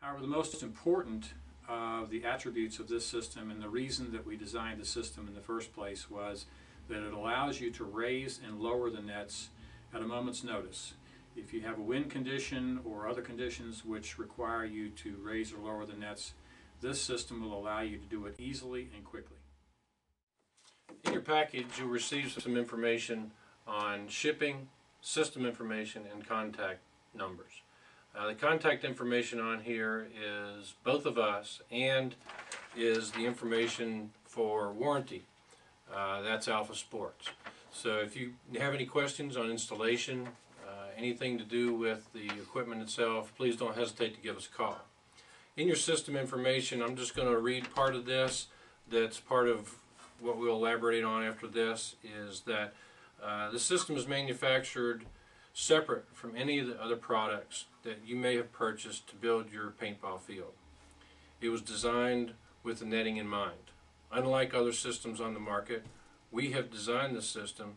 However, the most important of the attributes of this system, and the reason that we designed the system in the first place, was that it allows you to raise and lower the nets at a moment's notice. If you have a wind condition or other conditions which require you to raise or lower the nets, this system will allow you to do it easily and quickly. In your package, you'll receive some information on shipping, system information, and contact numbers. The contact information on here is both of us and is the information for warranty. That's Alpha Sports. So if you have any questions on installation, anything to do with the equipment itself, please don't hesitate to give us a call. In your system information, I'm just going to read part of this. That's part of what we'll elaborate on after this, is that the system is manufactured separate from any of the other products that you may have purchased to build your paintball field. It was designed with the netting in mind. Unlike other systems on the market, we have designed the system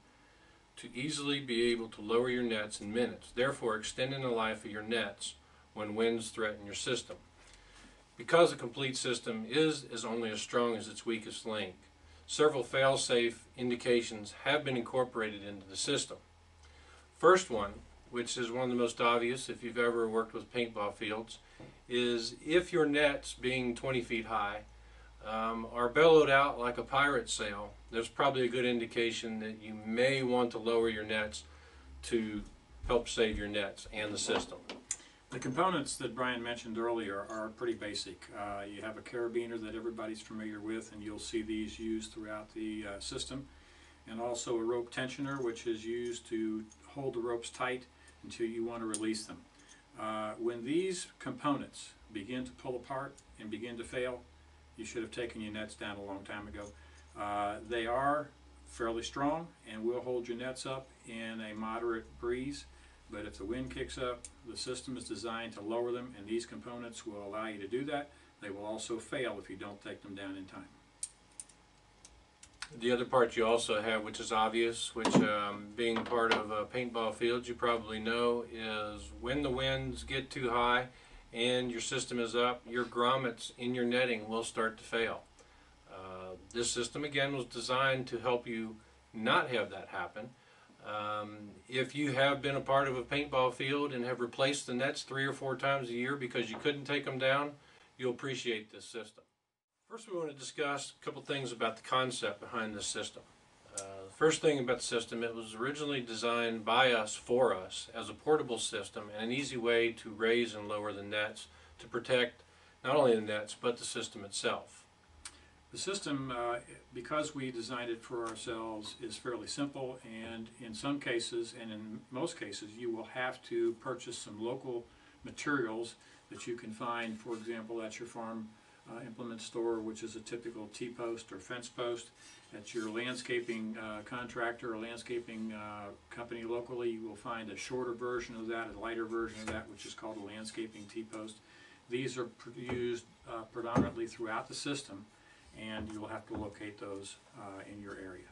to easily be able to lower your nets in minutes, therefore extending the life of your nets when winds threaten your system. Because a complete system is only as strong as its weakest link, several fail-safe indications have been incorporated into the system. First one, which is one of the most obvious if you've ever worked with paintball fields, is if your nets, being 20 feet high, are bellowed out like a pirate sail, there's probably a good indication that you may want to lower your nets to help save your nets and the system. The components that Brian mentioned earlier are pretty basic. You have a carabiner that everybody's familiar with, and you'll see these used throughout the system, and also a rope tensioner, which is used to hold the ropes tight until you want to release them. When these components begin to pull apart and begin to fail, you should have taken your nets down a long time ago. They are fairly strong and will hold your nets up in a moderate breeze, but if the wind kicks up, the system is designed to lower them, and these components will allow you to do that. They will also fail if you don't take them down in time. The other part you also have, which is obvious, which being part of paintball fields, you probably know, is when the winds get too high and your system is up, your grommets in your netting will start to fail. This system, again, was designed to help you not have that happen. If you have been a part of a paintball field and have replaced the nets 3 or 4 times a year because you couldn't take them down, you'll appreciate this system. First, we want to discuss a couple things about the concept behind this system. The first thing about the system, it was originally designed by us for us as a portable system and an easy way to raise and lower the nets to protect not only the nets but the system itself. The system, because we designed it for ourselves, is fairly simple, and in some cases, and in most cases, you will have to purchase some local materials that you can find, for example, at your farm implement store, which is a typical T-post or fence post. At your landscaping contractor or landscaping company locally, you will find a shorter version of that, a lighter version of that, which is called a landscaping T-post. These are used predominantly throughout the system, and you will have to locate those in your area.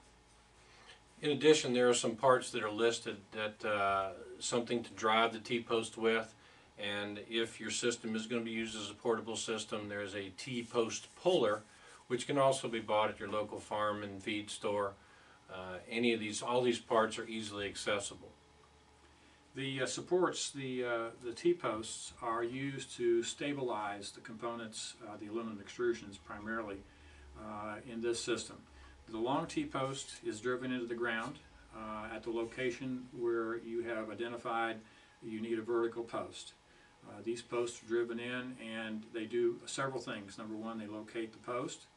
In addition, there are some parts that are listed that something to drive the T-post with. And if your system is going to be used as a portable system, there's a T-post puller, which can also be bought at your local farm and feed store. All these parts are easily accessible. The supports, the T-posts, are used to stabilize the components, the aluminum extrusions primarily, in this system. The long T-post is driven into the ground at the location where you have identified you need a vertical post. These posts are driven in, and they do several things. Number one, they locate the post,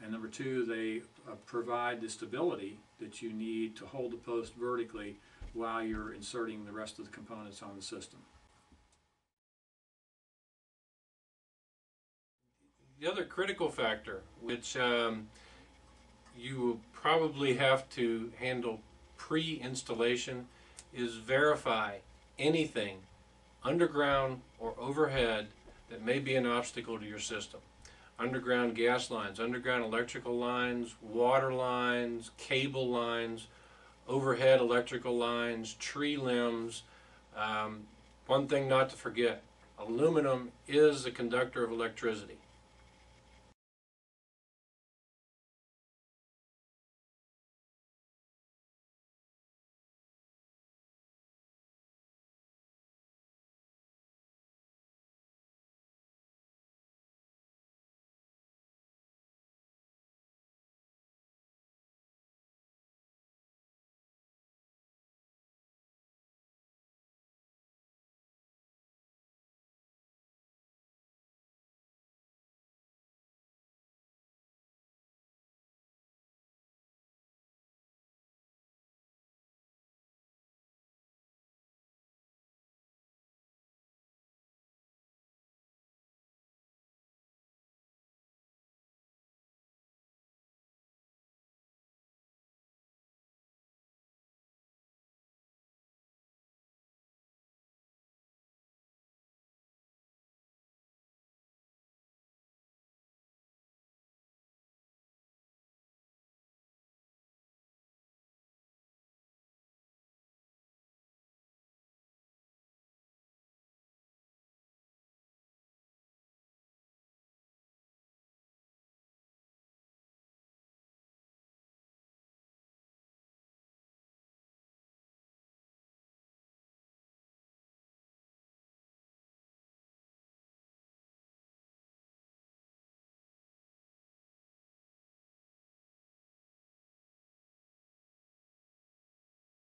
and number two, they provide the stability that you need to hold the post vertically while you're inserting the rest of the components on the system. The other critical factor, which you will probably have to handle pre-installation, is verify anything underground or overhead that may be an obstacle to your system. Underground gas lines, underground electrical lines, water lines, cable lines, overhead electrical lines, tree limbs. One thing not to forget, Aluminum is a conductor of electricity.